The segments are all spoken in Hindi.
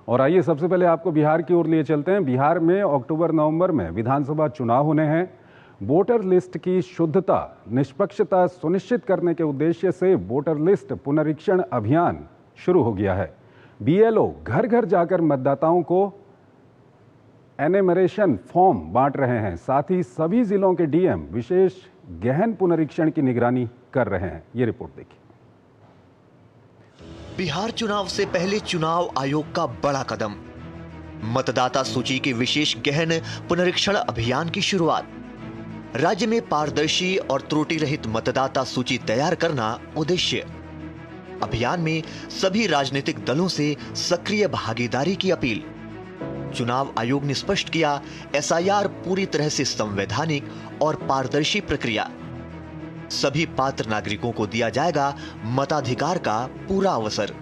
और आइए सबसे पहले आपको बिहार की ओर लिए चलते हैं। बिहार में अक्टूबर-नवंबर में विधानसभा चुनाव होने हैं। वोटर लिस्ट की शुद्धता, निष्पक्षता सुनिश्चित करने के उद्देश्य से वोटर लिस्ट पुनरीक्षण अभियान शुरू हो गया है। बीएलओ घर घर जाकर मतदाताओं को एनेमरेशन फॉर्म बांट रहे हैं। साथ ही सभी जिलों के डीएम विशेष गहन पुनरीक्षण की निगरानी कर रहे हैं। ये रिपोर्ट देखिए। बिहार चुनाव से पहले चुनाव आयोग का बड़ा कदम, मतदाता सूची के विशेष गहन पुनरीक्षण अभियान की शुरुआत। राज्य में पारदर्शी और त्रुटि रहित मतदाता सूची तैयार करना उद्देश्य। अभियान में सभी राजनीतिक दलों से सक्रिय भागीदारी की अपील। चुनाव आयोग ने स्पष्ट किया, एसआईआर पूरी तरह से संवैधानिक और पारदर्शी प्रक्रिया। सभी पात्र नागरिकों को दिया जाएगा मताधिकार का पूरा अवसर।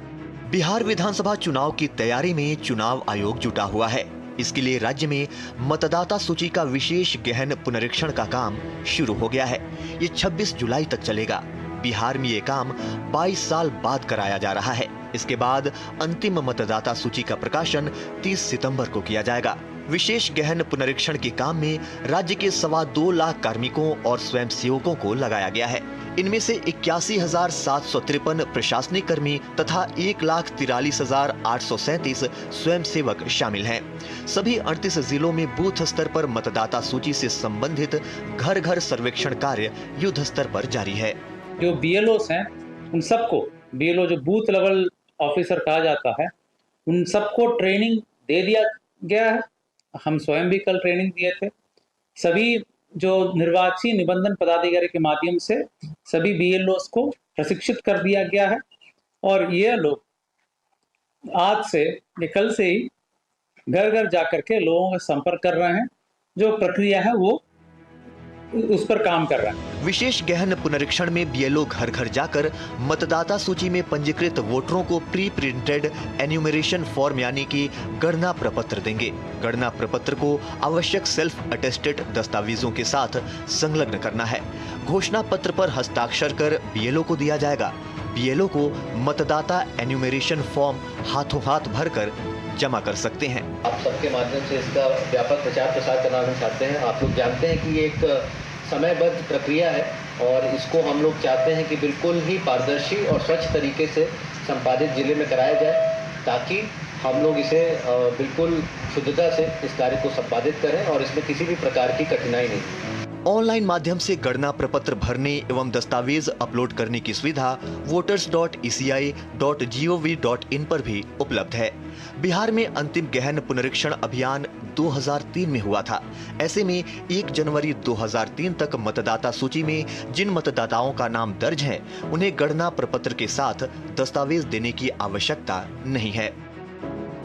बिहार विधानसभा चुनाव की तैयारी में चुनाव आयोग जुटा हुआ है। इसके लिए राज्य में मतदाता सूची का विशेष गहन पुनरीक्षण का काम शुरू हो गया है। ये 26 जुलाई तक चलेगा। बिहार में ये काम 22 साल बाद कराया जा रहा है। इसके बाद अंतिम मतदाता सूची का प्रकाशन 30 सितंबर को किया जाएगा। विशेष गहन पुनरीक्षण के काम में राज्य के 2.25 लाख कार्मिकों और स्वयंसेवकों को लगाया गया है। इनमें से 81,753 प्रशासनिक कर्मी तथा 1,43,837 स्वयंसेवक शामिल हैं। सभी 38 जिलों में बूथ स्तर पर मतदाता सूची से संबंधित घर घर सर्वेक्षण कार्य युद्ध स्तर पर जारी है। जो बीएलओस हैं, उन सबको, बीएलओ जो बूथ लेवल ऑफिसर कहा जाता है, उन सबको ट्रेनिंग दे दिया गया है। हम स्वयं भी कल ट्रेनिंग दिए थे। सभी जो निर्वाची निबंधन पदाधिकारी के माध्यम से सभी बीएलओस को प्रशिक्षित कर दिया गया है और ये लोग आज से, ये कल से ही घर घर जाकर के लोगों का संपर्क कर रहे हैं। जो प्रक्रिया है वो उस पर काम कर रहा है। विशेष गहन पुनरीक्षण में बीएलओ घर घर जाकर मतदाता सूची में पंजीकृत वोटरों को प्री प्रिंटेड एन्यूमरेशन फॉर्म यानी कि गणना प्रपत्र देंगे। गणना प्रपत्र को आवश्यक सेल्फ अटेस्टेड दस्तावेजों के साथ संलग्न करना है। घोषणा पत्र पर हस्ताक्षर कर बीएलओ को दिया जाएगा। बीएलओ को मतदाता एन्यूमरेशन फॉर्म हाथों हाथ भरकर जमा कर सकते हैं। आप सबके माध्यम से इसका व्यापक प्रचार प्रसार करना हम चाहते हैं। आप लोग जानते हैं कि ये एक समयबद्ध प्रक्रिया है और इसको हम लोग चाहते हैं कि बिल्कुल ही पारदर्शी और स्वच्छ तरीके से संपादित जिले में कराया जाए, ताकि हम लोग इसे बिल्कुल शुद्धता से इस कार्य को संपादित करें और इसमें किसी भी प्रकार की कठिनाई नहीं। ऑनलाइन माध्यम से गणना प्रपत्र भरने एवं दस्तावेज अपलोड करने की सुविधा voters.eci.gov.in पर भी उपलब्ध है। बिहार में अंतिम गहन पुनरीक्षण अभियान 2003 में हुआ था। ऐसे में 1 जनवरी 2003 तक मतदाता सूची में जिन मतदाताओं का नाम दर्ज है, उन्हें गणना प्रपत्र के साथ दस्तावेज देने की आवश्यकता नहीं है।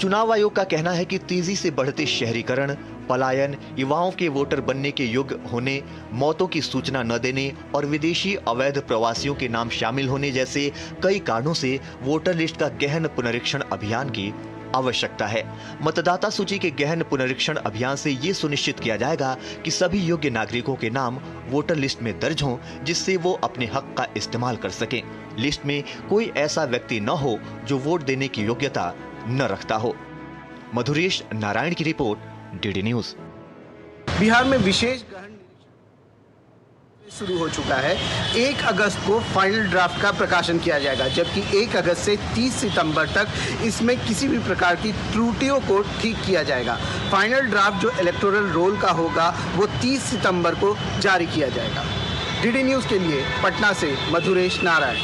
चुनाव आयोग का कहना है कि तेजी से बढ़ते शहरीकरण, पलायन, युवाओं के वोटर बनने के योग्य होने, मौतों की सूचना न देने और विदेशी अवैध प्रवासियों के नाम शामिल होने जैसे कई कारणों से वोटर लिस्ट का गहन पुनरीक्षण अभियान की आवश्यकता है। मतदाता सूची के गहन पुनरीक्षण अभियान से ये सुनिश्चित किया जाएगा कि सभी योग्य नागरिकों के नाम वोटर लिस्ट में दर्ज हों, जिससे वो अपने हक का इस्तेमाल कर सकें। लिस्ट में कोई ऐसा व्यक्ति न हो जो वोट देने की योग्यता न रखता हो। मधुरेश नारायण की रिपोर्ट, डीडी न्यूज। बिहार में विशेष गहन शुरू हो चुका है। 1 अगस्त को फाइनल ड्राफ्ट का प्रकाशन किया जाएगा, जबकि 1 अगस्त से 30 सितंबर तक इसमें किसी भी प्रकार की त्रुटियों को ठीक किया जाएगा। फाइनल ड्राफ्ट जो इलेक्टोरल रोल का होगा वो 30 सितंबर को जारी किया जाएगा। डीडी न्यूज के लिए पटना से मधुरेश नारायण।